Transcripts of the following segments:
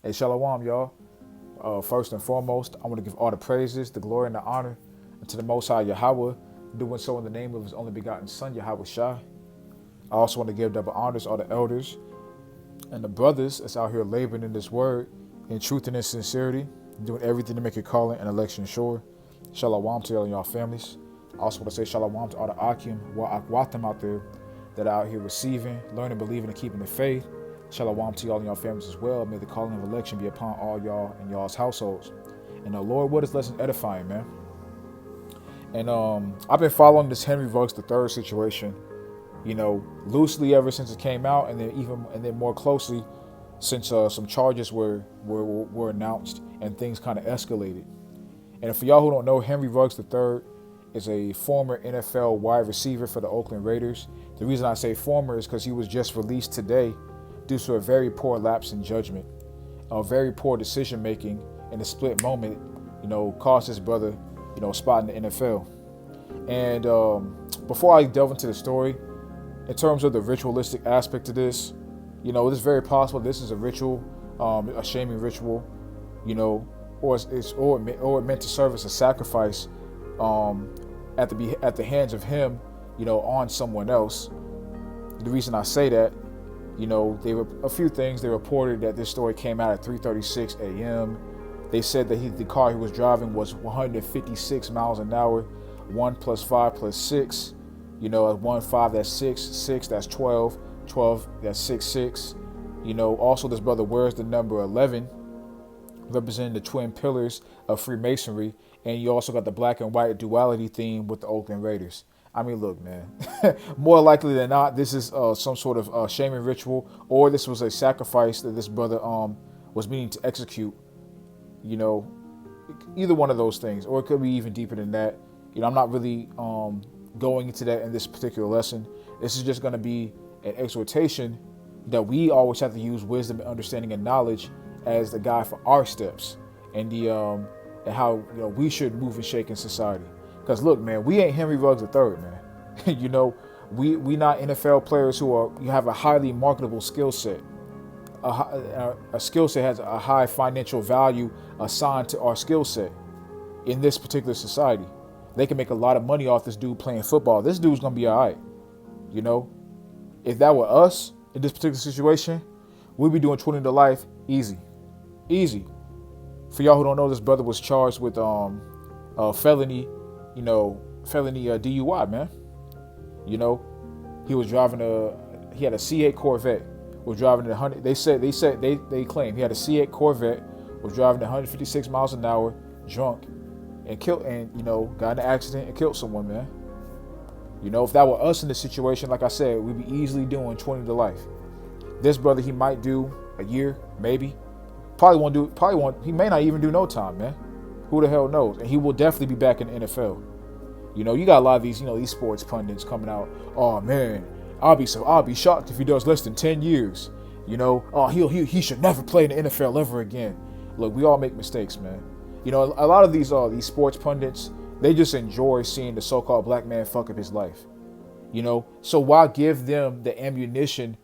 Hey, Shalom, y'all. First and foremost, I want to give all the praises, the glory, and the honor to the Most High Yahweh, doing so in the name of His only begotten Son, Yahweh Shai. I also want to give double honors to all the elders and the brothers that's out here laboring in this word, in truth and in sincerity, doing everything to make your calling and election sure. Shalom to y'all and y'all families. I also want to say shalom to all the Akim, Akwatim out there that are out here receiving, learning, believing, and keeping the faith. Shalom to y'all and y'all families as well. May the calling of election be upon all y'all and y'all's households. And the Lord, what is lesson edifying, man? And I've been following this Henry Ruggs III situation, loosely ever since it came out, and then more closely since some charges were announced and things kind of escalated. And for y'all who don't know, Henry Ruggs III is a former NFL wide receiver for the Oakland Raiders. The reason I say former is because he was just released today due to a very poor lapse in judgment, a very poor decision making in a split moment, cost his brother, a spot in the NFL. And before I delve into the story, in terms of the ritualistic aspect of this, it's very possible this is a ritual, a shaming ritual, or it meant to serve as a sacrifice at the hands of him, on someone else. The reason I say that, they were a few things. They reported that this story came out at 3:36 a.m. They said that the car he was driving was 156 miles an hour. 1 + 5 + 6, 1 5 that's 6, 6 that's 12, 12 that's 6 6. Also this brother wears the number 11, representing the twin pillars of Freemasonry, and you also got the black and white duality theme with the Oakland Raiders. I mean, look, man, more likely than not, this is some sort of shaming ritual, or this was a sacrifice that this brother was meaning to execute. Either one of those things, or it could be even deeper than that. I'm not really going into that in this particular lesson. This is just going to be an exhortation that we always have to use wisdom and understanding and knowledge as the guide for our steps, and and how we should move and shake in society. Because look, man, we ain't Henry Ruggs III, man. we not NFL players who have a highly marketable skill set. A skill set has a high financial value assigned to our skill set in this particular society. They can make a lot of money off this dude playing football. This dude's gonna be all right. If that were us in this particular situation, we'd be doing 20 to life easy. For y'all who don't know, this brother was charged with felony DUI, man. He was driving he had a C8 Corvette, was driving at 100. They claim he had a C8 Corvette, was driving at 156 miles an hour, drunk, and killed, and got in an accident and killed someone, man. If that were us in this situation, like I said, we'd be easily doing 20 to life. This brother, he might do a year, maybe. He may not even do no time, man. Who the hell knows? And he will definitely be back in the NFL. You got a lot of these, these sports pundits coming out. Oh man, I'll be shocked if he does less than 10 years. Oh, he should never play in the NFL ever again. Look, we all make mistakes, man. A lot of these sports pundits, they just enjoy seeing the so-called black man fuck up his life. So why give them the ammunition?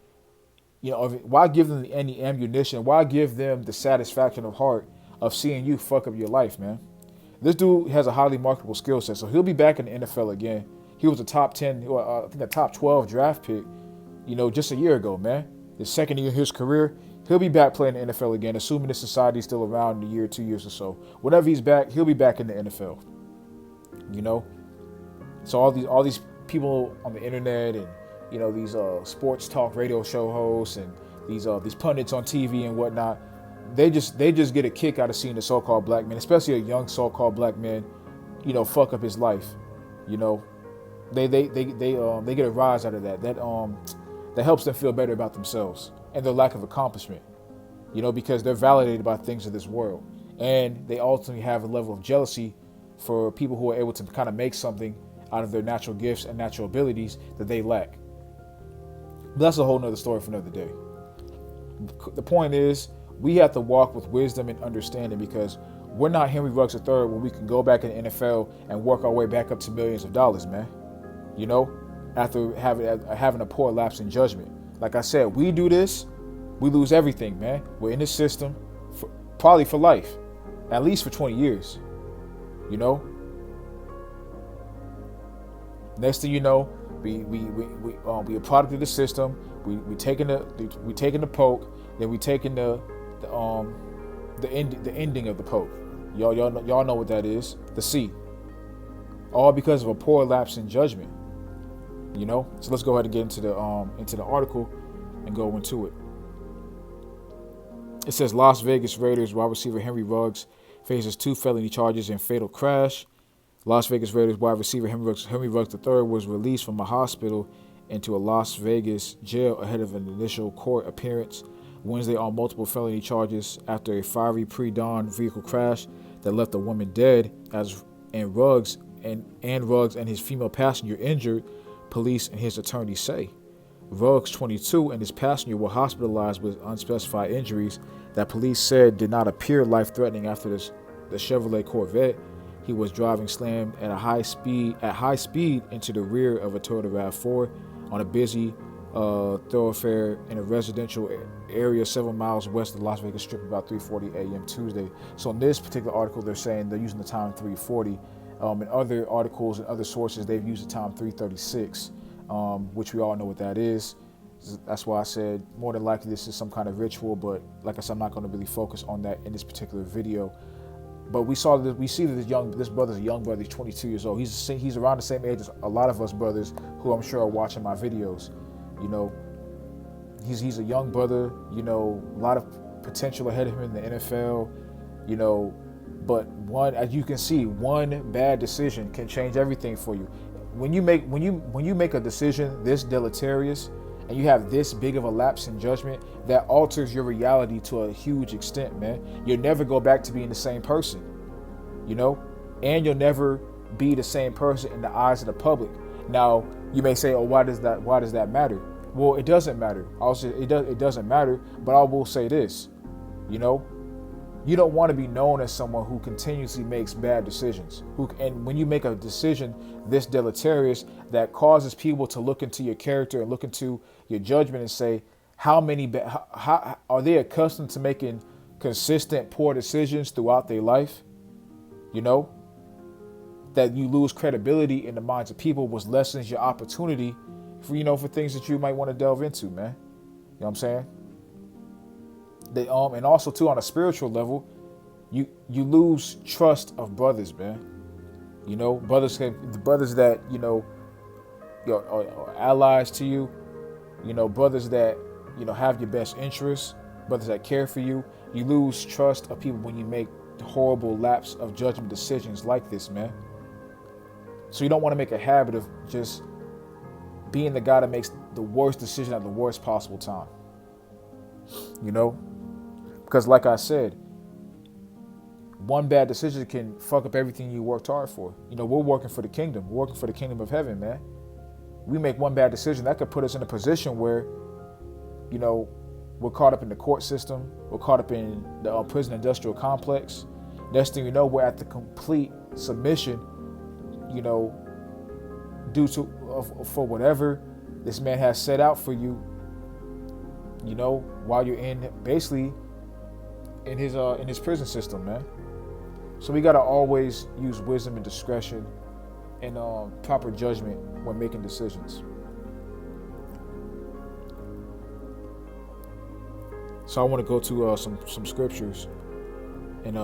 Why give them any ammunition? Why give them the satisfaction of heart of seeing you fuck up your life, man? This dude has a highly marketable skill set, so he'll be back in the NFL again. He was a top 10, I think a top 12 draft pick, just a year ago, man. The second year of his career, he'll be back playing the NFL again, assuming this society is still around in a year, 2 years or so. Whenever he's back, he'll be back in the NFL. So all these people on the internet and these sports talk radio show hosts and these pundits on TV and whatnot, they just get a kick out of seeing the so-called black man, especially a young so-called black man, fuck up his life. They get a rise out of that. That helps them feel better about themselves and their lack of accomplishment. Because they're validated by things of this world, and they ultimately have a level of jealousy for people who are able to kind of make something out of their natural gifts and natural abilities that they lack. But that's a whole nother story for another day. The point is, we have to walk with wisdom and understanding, because we're not Henry Ruggs III where we can go back in the NFL and work our way back up to millions of dollars, man. After having a poor lapse in judgment. Like I said, we do this, we lose everything, man. We're in the system probably for life, at least for 20 years. You know, next thing you know, we a product of the system. We taking the poke, then we taking the ending of the poke. Y'all know what that is. The C. All because of a poor lapse in judgment. You know. So let's go ahead and get into the article and go into it. It says Las Vegas Raiders wide receiver Henry Ruggs faces 2 felony charges in fatal crash. Las Vegas Raiders wide receiver Henry Ruggs III was released from a hospital into a Las Vegas jail ahead of an initial court appearance Wednesday on multiple felony charges after a fiery pre-dawn vehicle crash that left a woman dead and Ruggs and his female passenger injured, police and his attorney say. Ruggs, 22, and his passenger were hospitalized with unspecified injuries that police said did not appear life-threatening after the Chevrolet Corvette he was driving slammed at high speed into the rear of a Toyota RAV4 on a busy thoroughfare in a residential area several miles west of the Las Vegas Strip about 3:40 a.m. Tuesday. So in this particular article, they're saying they're using the time 3:40. In other articles and other sources, they've used the time 3:36, which we all know what that is. That's why I said more than likely this is some kind of ritual, but like I said, I'm not going to really focus on that in this particular video. But we see that this brother's a young brother. He's 22 years old. He's around the same age as a lot of us brothers who I'm sure are watching my videos. You know, he's a young brother. You know, a lot of potential ahead of him in the NFL. You know, but as you can see, one bad decision can change everything for you. When you make a decision this deleterious, and you have this big of a lapse in judgment, that alters your reality to a huge extent, man. You'll never go back to being the same person, you know? And you'll never be the same person in the eyes of the public. Now, you may say, oh, why does that matter? Well, it doesn't matter. It doesn't matter, but I will say this, you know? You don't want to be known as someone who continuously makes bad decisions. And when you make a decision this deleterious that causes people to look into your character and look into your judgment and say, how are they accustomed to making consistent poor decisions throughout their life? You know, that you lose credibility in the minds of people, which lessens your opportunity for things that you might want to delve into, man. You know what I'm saying? And also too, on a spiritual level, you lose trust of brothers, man. You know, the brothers that are allies to you. You know, brothers that have your best interests, brothers that care for you. You lose trust of people when you make horrible lapse of judgment decisions like this, man. So you don't want to make a habit of just being the guy that makes the worst decision at the worst possible time. You know. Because like I said, one bad decision can fuck up everything you worked hard for. You know, we're working for the kingdom. We're working for the kingdom of heaven, man. We make one bad decision, that could put us in a position where, we're caught up in the court system. We're caught up in the prison industrial complex. Next thing you know, we're at the complete submission, for whatever this man has set out for you, while you're in his prison system, man. So we gotta always use wisdom and discretion and proper judgment when making decisions. So I want to go to some scriptures, and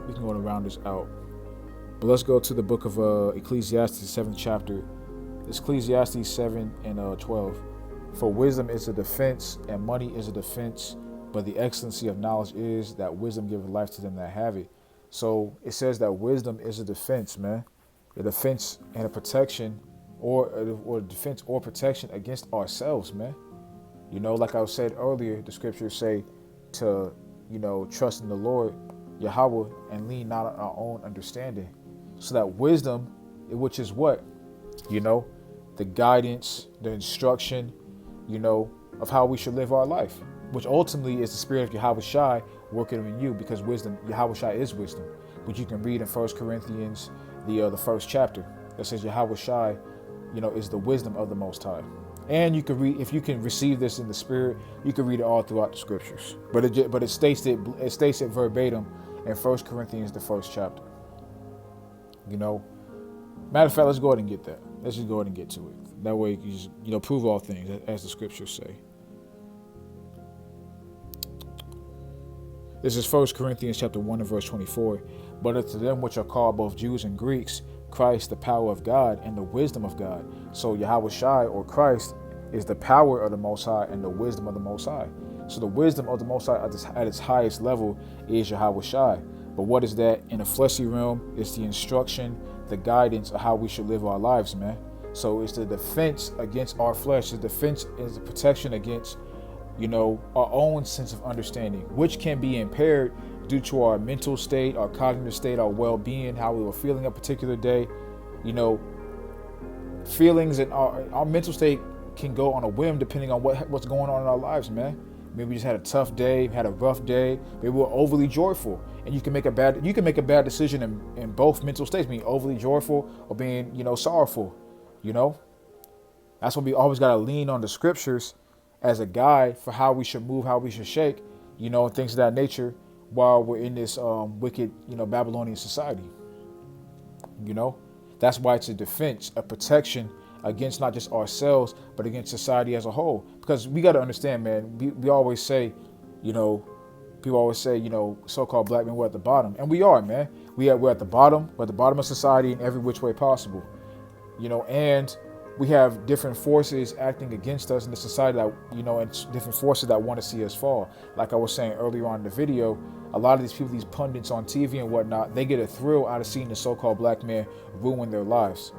we can go and round this out. But let's go to the book of Ecclesiastes, 7th chapter. It's Ecclesiastes 7 and 12. For wisdom is a defense, and money is a defense. But the excellency of knowledge is that wisdom giveth life to them that have it. So it says that wisdom is a defense, man. A defense and a protection, or defense or protection against ourselves, man. You know, like I said earlier, the scriptures say to, trust in the Lord, Yahweh, and lean not on our own understanding. So that wisdom, which is what? The guidance, the instruction, of how we should live our life, which ultimately is the spirit of Yahweh Shai working in you, because wisdom, Yahweh Shai is wisdom, which you can read in 1 Corinthians, the first chapter, that says Yahweh Shai, is the wisdom of the Most High. And you can read, if you can receive this in the spirit, you can read it all throughout the scriptures. But it states it verbatim in 1 Corinthians, the first chapter. You know, matter of fact, let's go ahead and get that. Let's just go ahead and get to it. That way, you just prove all things as the scriptures say. This is 1 Corinthians chapter 1 and verse 24. But unto them which are called both Jews and Greeks, Christ the power of God and the wisdom of God. So Yahweh Shai, or Christ, is the power of the Most High and the wisdom of the Most High. So the wisdom of the Most High at its highest level is Yahweh Shai. But what is that in the fleshly realm? It's the instruction, the guidance of how we should live our lives, man. So it's the defense against our flesh. The defense is the protection against, our own sense of understanding, which can be impaired due to our mental state, our cognitive state, our well-being, how we were feeling a particular day. Feelings and our mental state can go on a whim depending on what's going on in our lives, man. Maybe we just had a tough day, had a rough day. Maybe we're overly joyful, and you can make a bad decision in both mental states, being overly joyful or being sorrowful. That's why we always got to lean on the scriptures as a guide for how we should move, how we should shake, and things of that nature while we're in this wicked, Babylonian society. That's why it's a defense, a protection against not just ourselves, but against society as a whole. Because we got to understand, man, we always say, people always say, so-called black men, we're at the bottom. And we are, man. We're at the bottom. We're at the bottom of society in every which way possible. And we have different forces acting against us in the society that, and different forces that want to see us fall. Like I was saying earlier on in the video, a lot of these people, these pundits on TV and whatnot, they get a thrill out of seeing the so-called black man ruin their lives.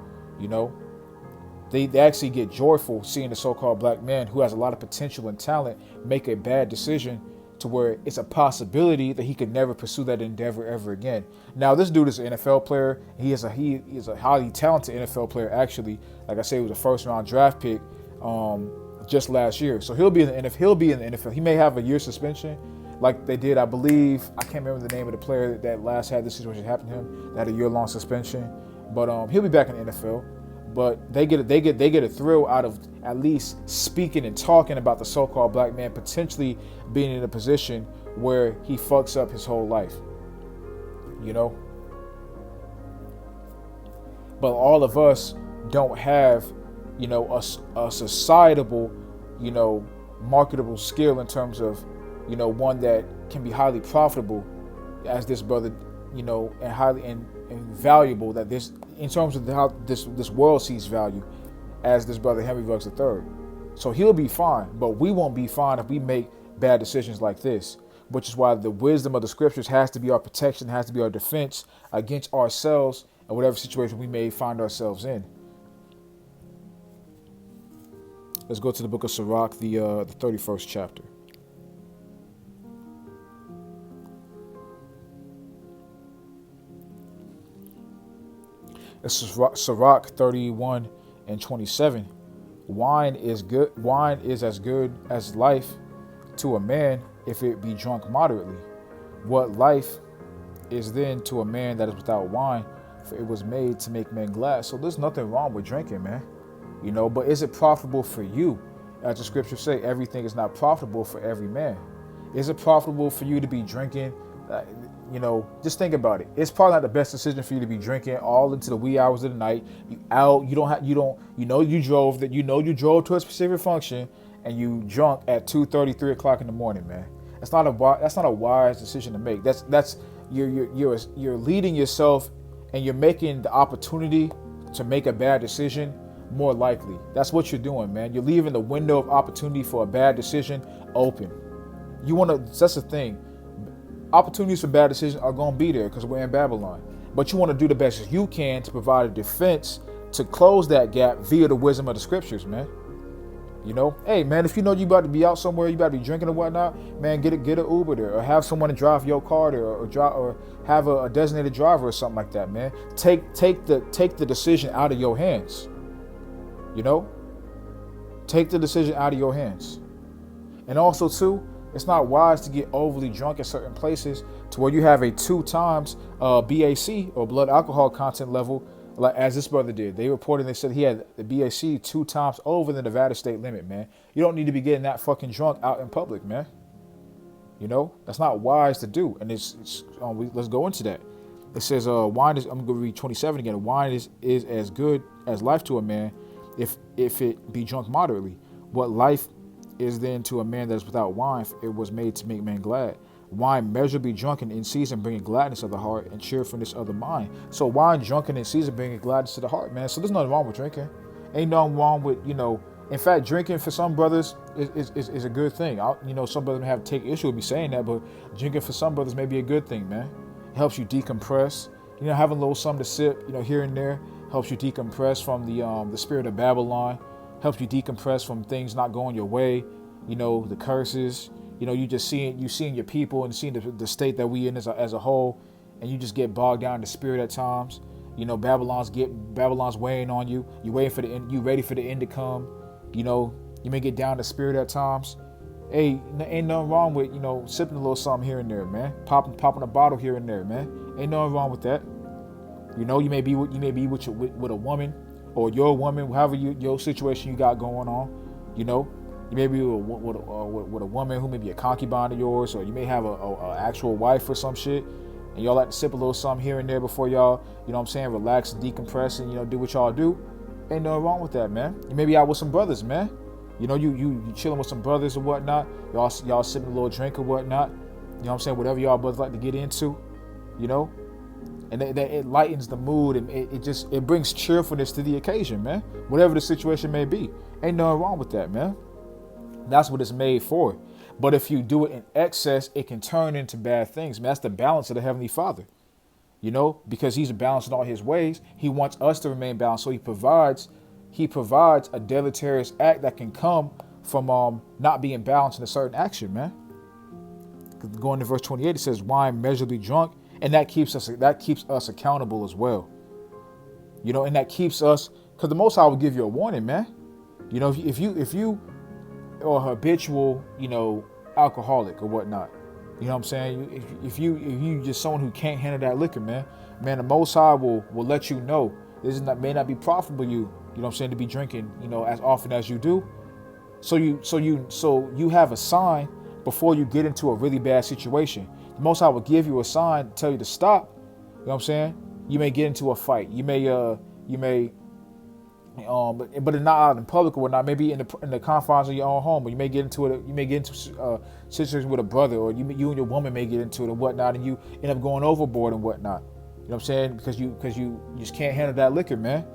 They actually get joyful seeing the so-called black man who has a lot of potential and talent make a bad decision to where it's a possibility that he could never pursue that endeavor ever again. Now, this dude is an NFL player. He is a highly talented NFL player, actually. Like I said, he was a first-round draft pick just last year. So he'll be in the NFL. He may have a year suspension, like they did, I believe. I can't remember the name of the player that last had this situation happen to him. That had a year-long suspension, but he'll be back in the NFL. But they get a thrill out of at least speaking and talking about the so-called black man potentially being in a position where he fucks up his whole life. But all of us don't have, a societal, marketable skill in terms of, one that can be highly profitable as this brother, and highly and valuable that this, in terms of how this world sees value, as this brother Henry Ruggs III. So he'll be fine, but we won't be fine if we make bad decisions like this, which is why the wisdom of the scriptures has to be our protection, has to be our defense against ourselves and whatever situation we may find ourselves in. Let's go to the book of Sirach, the 31st chapter. This is Sirach 31 and 27. Wine is as good as life to a man if it be drunk moderately. What life is then to a man that is without wine? For it was made to make men glad. So there's nothing wrong with drinking, man. But is it profitable for you? As the scriptures say, everything is not profitable for every man. Is it profitable for you to be drinking? Just think about it. It's probably not the best decision for you to be drinking all into the wee hours of the night. You drove to a specific function and you drunk at 2:30, 3 o'clock in the morning, man. That's not a wise decision to make. You're leading yourself and you're making the opportunity to make a bad decision more likely. That's what you're doing, man. You're leaving the window of opportunity for a bad decision open. That's the thing. Opportunities for bad decisions are going to be there because we're in Babylon. But you want to do the best you can to provide a defense to close that gap via the wisdom of the scriptures, man. Hey, man, if you about to be out somewhere, you about to be drinking or whatnot, man, get an Uber there or have someone to drive your car there or have a designated driver or something like that, man. Take the decision out of your hands. Take the decision out of your hands. And also, too, it's not wise to get overly drunk at certain places to where you have a 2 times BAC or blood alcohol content level like as this brother did. They reported, they said he had the BAC 2 times over the Nevada state limit, man. You don't need to be getting that fucking drunk out in public, man. You know, that's not wise to do. And let's go into that. It says, wine is, I'm going to read 27 again. Wine is as good as life to a man if it be drunk moderately. What life is then to a man that is without wine, it was made to make man glad. Wine measurably drunken in season, bringing gladness of the heart and cheerfulness of the mind. So wine drunken in season, bringing gladness to the heart, man. So there's nothing wrong with drinking. Ain't nothing wrong with, in fact, drinking for some brothers is a good thing. Some brothers may have to take issue with me saying that, but drinking for some brothers may be a good thing, man. It helps you decompress. Having a little something to sip, here and there, helps you decompress from the spirit of Babylon. Helps you decompress from things not going your way. The curses. You just seeing your people and seeing the state that we in as a whole, and you just get bogged down in the spirit at times. Babylon's weighing on you. You waiting for the end. You ready for the end to come. You may get down the spirit at times. Hey, ain't nothing wrong with sipping a little something here and there, man. Popping a bottle here and there, man. Ain't nothing wrong with that. You may be with a woman or your woman, however your situation you got going on. You may be with a woman who may be a concubine of yours, or you may have a actual wife or some shit, and y'all like to sip a little something here and there before y'all, relax and decompress and do what y'all do. Ain't nothing wrong with that, man. You may be out with some brothers, man. You chilling with some brothers or whatnot. Y'all sipping a little drink or whatnot. Whatever y'all brothers like to get into, and it lightens the mood, and it brings cheerfulness to the occasion, man. Whatever the situation may be, ain't nothing wrong with that, man. That's what it's made for. But if you do it in excess, it can turn into bad things, man. That's the balance of the Heavenly Father, because He's balanced in all His ways. He wants us to remain balanced, so He provides a deleterious act that can come from not being balanced in a certain action, man. Going to verse 28, it says, "Wine measurably drunk," and that keeps us accountable as well. And that keeps us, because the Most High will give you a warning, man. If you are a habitual, alcoholic or whatnot, if you just someone who can't handle that liquor, man, the Most High will let you know this may not be profitable to be drinking, as often as you do. So you have a sign before you get into a really bad situation. The Most High will give you a sign to tell you to stop. You may get into a fight. You may but it's not out in public or whatnot. Maybe in the confines of your own home, or you may get into it. You may get into situations with a brother, or you and your woman may get into it and whatnot, and you end up going overboard and whatnot. Because you just can't handle that liquor, man.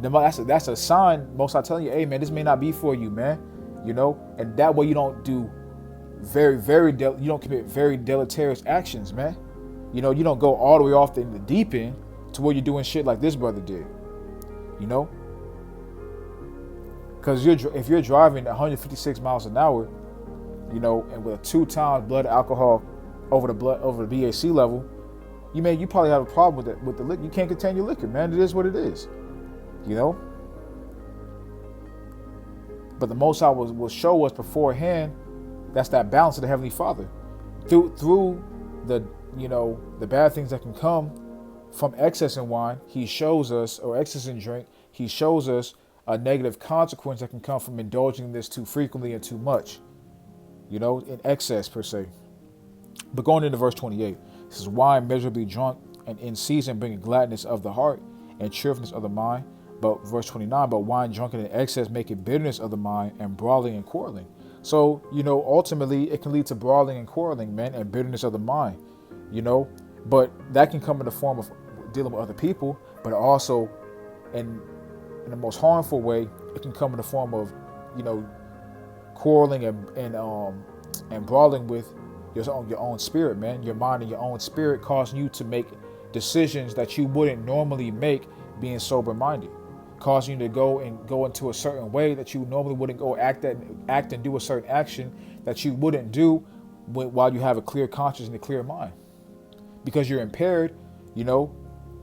That's a sign. Most I telling you, hey man, this may not be for you, man. And that way you don't do you don't commit very deleterious actions, man. You don't go all the way off in the deep end to where you're doing shit like this brother did. Because if you're driving 156 miles an hour, and with a 2 times blood alcohol over the BAC level, you probably have a problem with the liquor. You can't contain your liquor, man. It is what it is. But the Most High will show us beforehand. That's that balance of the Heavenly Father through the bad things that can come from excess in wine. He shows us, or excess in drink. He shows us a negative consequence that can come from indulging this too frequently and too much, in excess per se. But going into verse 28, it says, "Wine measurably drunk and in season bringing gladness of the heart and cheerfulness of the mind." But verse 29, "But wine drunken in excess making bitterness of the mind and brawling and quarreling." So, ultimately it can lead to brawling and quarreling, man, and bitterness of the mind, But that can come in the form of dealing with other people, but also in the most harmful way, it can come in the form of, quarreling and brawling with your own spirit, man. Your mind and your own spirit causing you to make decisions that you wouldn't normally make being sober-minded, causing you to go into a certain way that you normally wouldn't go act and do a certain action that you wouldn't do while you have a clear conscience and a clear mind, because you're impaired.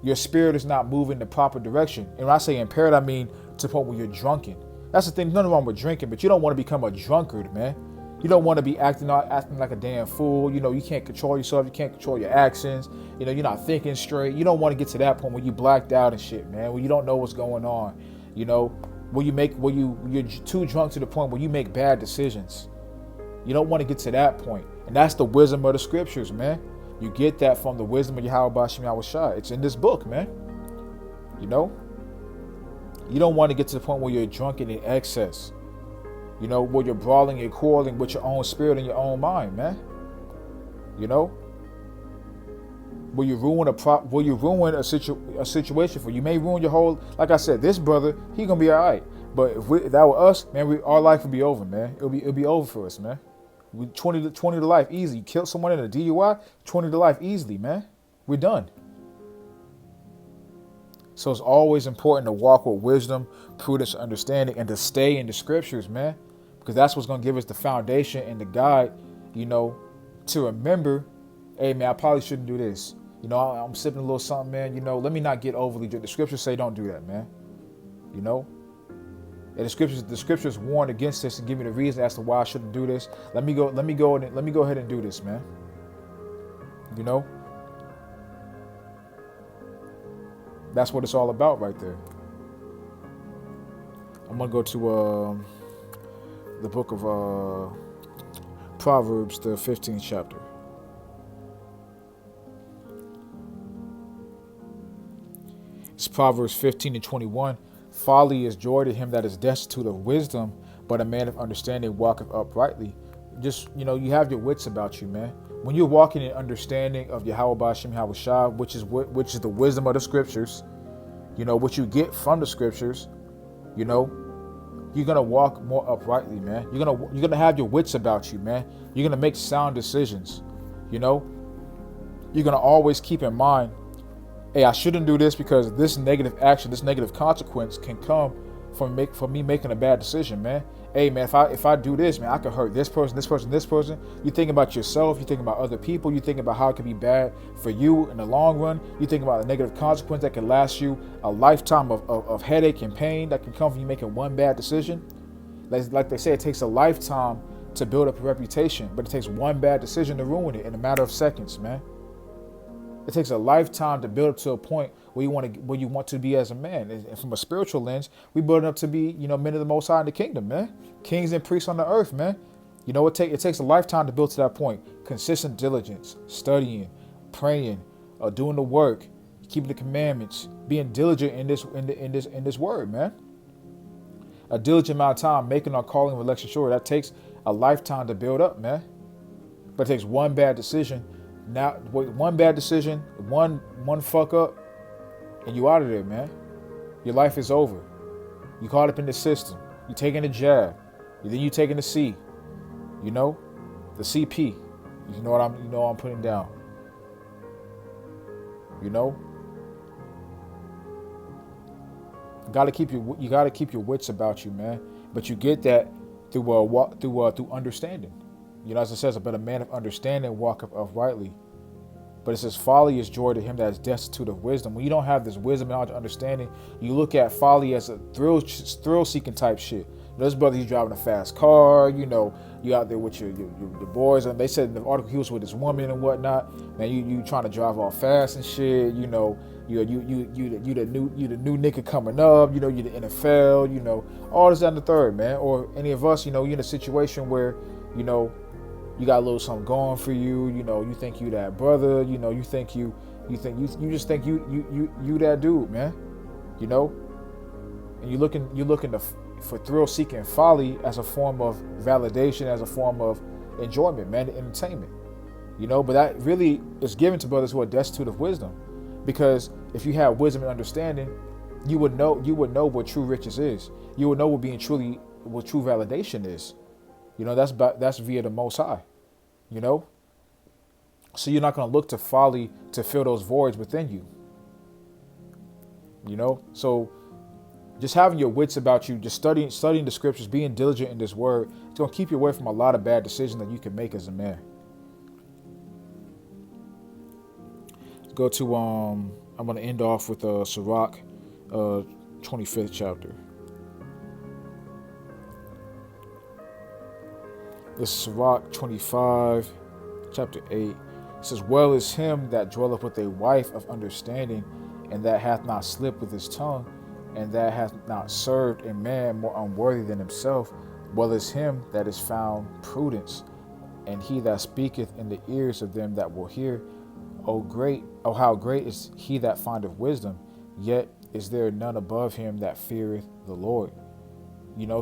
Your spirit is not moving the proper direction. And when I say impaired, I mean to the point where you're drunken. That's the thing. There's nothing wrong with drinking, but you don't want to become a drunkard, man. You don't want to be acting like a damn fool. You know, you can't control yourself. You can't control your actions. You know, you're not thinking straight. You don't want to get to that point where you blacked out and shit, man. Where you don't know what's going on. You know, where you're too drunk to the point where you make bad decisions. You don't want to get to that point. And that's the wisdom of the scriptures, man. You get that from the wisdom of Yahweh Bashim Yahushua. It's in this book, man. You know? You don't want to get to the point where you're drunk in excess. You know, where you're brawling and quarreling with your own spirit and your own mind, man. You know? Will you ruin a situation for you? May ruin your whole, like I said, this brother, he gonna be all right. But if that were us, man, our life would be over, man. It'll be over for us, man. 20 to life easy. You kill someone in a DUI, 20 to life easily, man. We're done. So it's always important to walk with wisdom, prudence, understanding, and to stay in the scriptures, man. Because that's what's going to give us the foundation and the guide, you know, to remember, hey, man, I probably shouldn't do this. You know, I'm sipping a little something, man. You know, let me not get overly drunk. The scriptures say don't do that, man. You know? And the scriptures warn against this and give me the reason as to why I shouldn't do this. Let me go ahead and do this, man. You know? That's what it's all about right there. I'm going to go to the book of Proverbs, the 15th chapter. It's Proverbs 15:21. Folly is joy to him that is destitute of wisdom, but a man of understanding walketh uprightly. Just, you know, you have your wits about you, man. When you're walking in understanding of Yahweh Bashim Yahushua, which is the wisdom of the scriptures, you know, what you get from the scriptures, you know, you're gonna walk more uprightly, man. You're gonna have your wits about you, man. You're gonna make sound decisions, you know. You're gonna always keep in mind, hey, I shouldn't do this because this negative action, this negative consequence can come from me making a bad decision, man. Hey, man, if I do this, man, I could hurt this person. You think about yourself. You think about other people. You think about how it can be bad for you in the long run. You think about the negative consequence that can last you a lifetime of headache and pain that can come from you making one bad decision. Like they say, it takes a lifetime to build up a reputation, but it takes one bad decision to ruin it in a matter of seconds, man. It takes a lifetime to build up to a point where you want to be as a man. And from a spiritual lens, we build up to be, you know, men of the Most High in the kingdom, man. Kings and priests on the earth, man. You know, it takes a lifetime to build to that point. Consistent diligence, studying, praying, doing the work, keeping the commandments, being diligent in this word, man. A diligent amount of time making our calling of election sure. That takes a lifetime to build up, man. But it takes one bad decision. Now, one bad decision, one fuck up, and you out of there, man. Your life is over. You caught up in the system. You taking the jab. Then you taking the C. You know, the CP. You know what I'm putting down. You know, you gotta keep your wits about you, man. But you get that through understanding. You know, as it says, but a man of understanding walketh uprightly. But it says, folly is joy to him that is destitute of wisdom. When you don't have this wisdom and understanding, you look at folly as a thrill-seeking type shit. You know, this brother, he's driving a fast car. You know, you out there with your boys, and they said in the article he was with this woman and whatnot. Man, you trying to drive all fast and shit. You know, you the new nigga coming up. You know, you the NFL. You know, all this and the third, man. Or any of us, you know, you're in a situation where, you know, you got a little something going for you, you know, you think you that brother, you know, you just think you that dude, man, you know, and you're looking for thrill seeking folly as a form of validation, as a form of enjoyment, man, entertainment, you know, but that really is given to brothers who are destitute of wisdom, because if you have wisdom and understanding, you would know what true riches is. You would know what true validation is. You know, that's via the Most High, you know? So you're not going to look to folly to fill those voids within you, you know? So just having your wits about you, just studying the scriptures, being diligent in this word, it's going to keep you away from a lot of bad decisions that you can make as a man. Let's go to, I'm going to end off with Sirach, 25th chapter. This is Sirach 25, chapter 8. It says, well is him that dwelleth with a wife of understanding, and that hath not slipped with his tongue, and that hath not served a man more unworthy than himself. Well is him that is found prudence, and he that speaketh in the ears of them that will hear. Oh how great is he that findeth wisdom, yet is there none above him that feareth the Lord.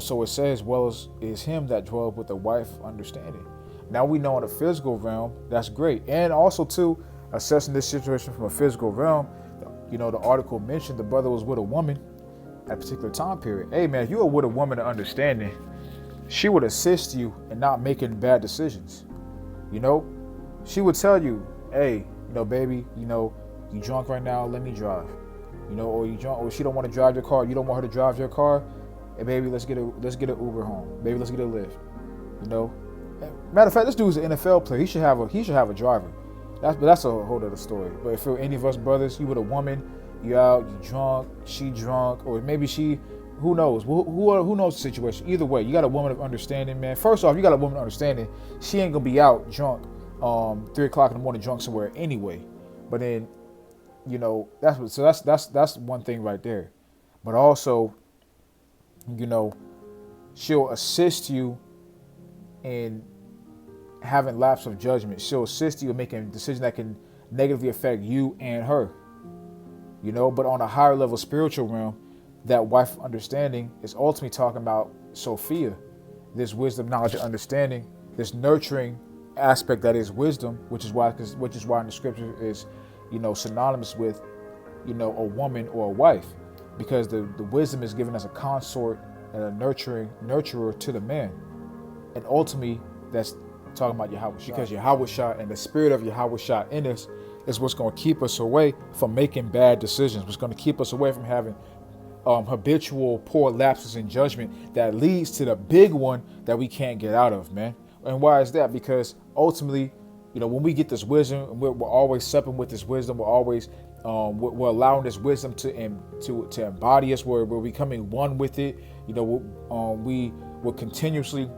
So it says, well is him that dwelleth with a wife of understanding. Now we know in the physical realm, that's great. And also too, assessing this situation from a physical realm, the article mentioned the brother was with a woman at a particular time period. Hey man, if you were with a woman of understanding, she would assist you in not making bad decisions. She would tell you, hey, baby, you drunk right now, let me drive. Or you drunk, or she don't want to drive your car, you don't want her to drive your car. Hey baby, let's get an Uber home. Baby, let's get a Lyft. Matter of fact, this dude's an NFL player. He should have a driver. That's a whole other story. But if any of us brothers, you with a woman, you out, you drunk, she drunk, or maybe she, who knows? Who knows the situation? Either way, you got a woman of understanding, man. First off, you got a woman of understanding. She ain't gonna be out drunk, 3 o'clock in the morning, drunk somewhere anyway. But then, that's one thing right there. But also, she'll assist you in having lapse of judgment. She'll assist you in making a decision that can negatively affect you and her. But on a higher level spiritual realm, that wife of understanding is ultimately talking about Sophia, this wisdom, knowledge, and understanding, this nurturing aspect that is wisdom, which is why in the scripture is, synonymous with, a woman or a wife, because the wisdom is given as a consort and a nurturer to the man. And ultimately, that's talking about Yahweh Shah, because Yahweh Shah and the spirit of Yahweh Shah in us is what's going to keep us away from making bad decisions, what's going to keep us away from having habitual poor lapses in judgment that leads to the big one that we can't get out of, man. And why is that? Because ultimately, when we get this wisdom, we're always supping with this wisdom. We're always we're allowing this wisdom to embody us. We're becoming one with it. We're continuously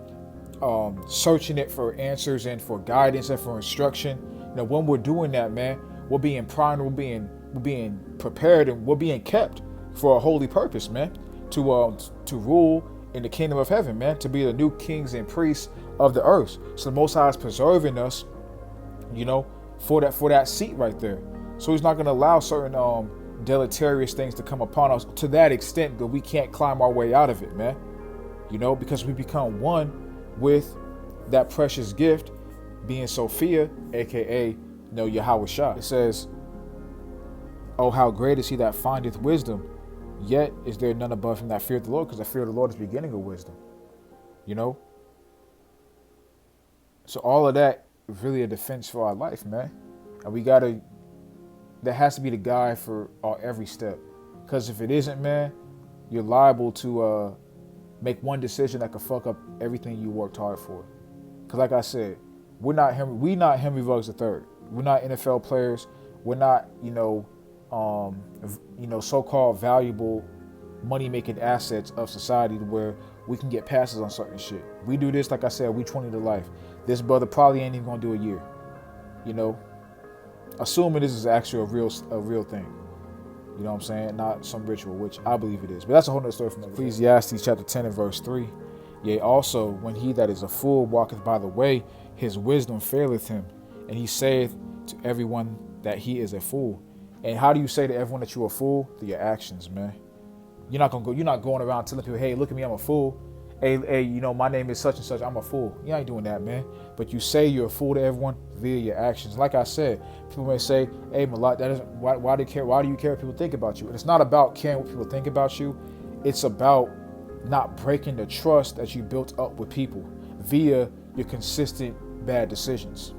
searching it for answers and for guidance and for instruction. When we're doing that, man, we're being primed, we're being prepared, and we're being kept for a holy purpose, man, to rule in the kingdom of heaven, man, to be the new kings and priests of the earth. So the Most High is preserving us, for that seat right there. So He's not going to allow certain deleterious things to come upon us to that extent that we can't climb our way out of it, man. Because we become one with that precious gift, being Sophia, aka Yahweh Shah. It says, oh, how great is he that findeth wisdom, yet is there none above him that feareth the Lord, because the fear of the Lord is the beginning of wisdom. So all of that is really a defense for our life, man. And that has to be the guide for our every step. Because if it isn't, man, you're liable to make one decision that could fuck up everything you worked hard for. Because like I said, we're not Henry Ruggs III. We're not NFL players. We're not, so-called valuable money-making assets of society where we can get passes on certain shit. We do this, like I said, we 20 to life. This brother probably ain't even gonna do a year. Assuming this is actually a real thing. You know what I'm saying? Not some ritual, which I believe it is. But that's a whole nother story from Ecclesiastes chapter 10 and verse 3. Yea, also, when he that is a fool walketh by the way, his wisdom faileth him, and he saith to everyone that he is a fool. And how do you say to everyone that you're a fool? Through your actions, man. You're not going around telling people, hey, look at me, I'm a fool. Hey, my name is such and such, I'm a fool. You ain't doing that, man. But you say you're a fool to everyone via your actions. Like I said, people may say, hey, Malak, that isn't why do you care? Why do you care what people think about you? And it's not about caring what people think about you. It's about not breaking the trust that you built up with people via your consistent bad decisions.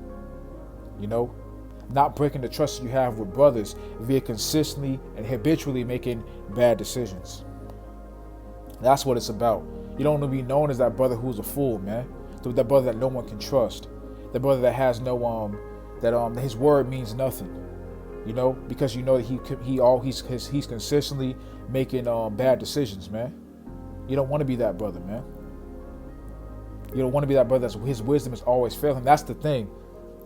Not breaking the trust you have with brothers via consistently and habitually making bad decisions. That's what it's about. You don't want to be known as that brother who's a fool, man. That brother that no one can trust. That brother that has no that his word means nothing. Because that he's consistently making bad decisions, man. You don't want to be that brother, man. You don't want to be that brother that's his wisdom is always failing. That's the thing.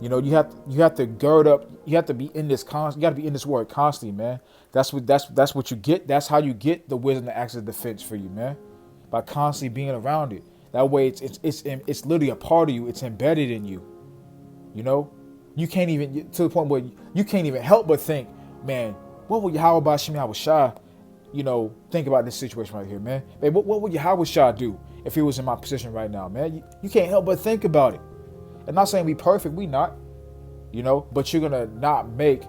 You know, you have to gird up. You have to be in this you got to be in this word constantly, man. That's what you get. That's how you get the wisdom that acts as a defense for you, man. By constantly being around it. That way, it's literally a part of you. It's embedded in you. You know, you can't even to the point where you can't even help but think, man, what would Yahweh Bashim Yahushua, you know, think about this situation right here, man. Man, what would Yahweh Shah do if he was in my position right now, man? You can't help but think about it. I'm not saying we perfect, we not, you know, but you're gonna not make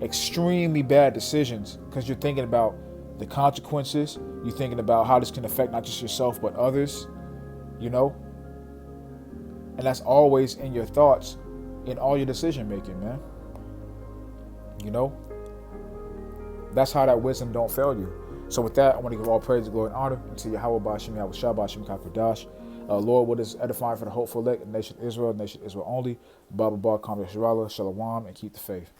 extremely bad decisions because you're thinking about the consequences. You're thinking about how this can affect not just yourself but others, you know. And that's always in your thoughts, in all your decision making, man. You know, that's how that wisdom don't fail you. So with that, I want to give all praise, glory, and honor to Yahweh Bashim Yahushua Bashim Kakodash. Lord, what is edifying for the hopeful elect, the nation Israel only. Baba Bar Kam Yasharallah, Shalom, and keep the faith.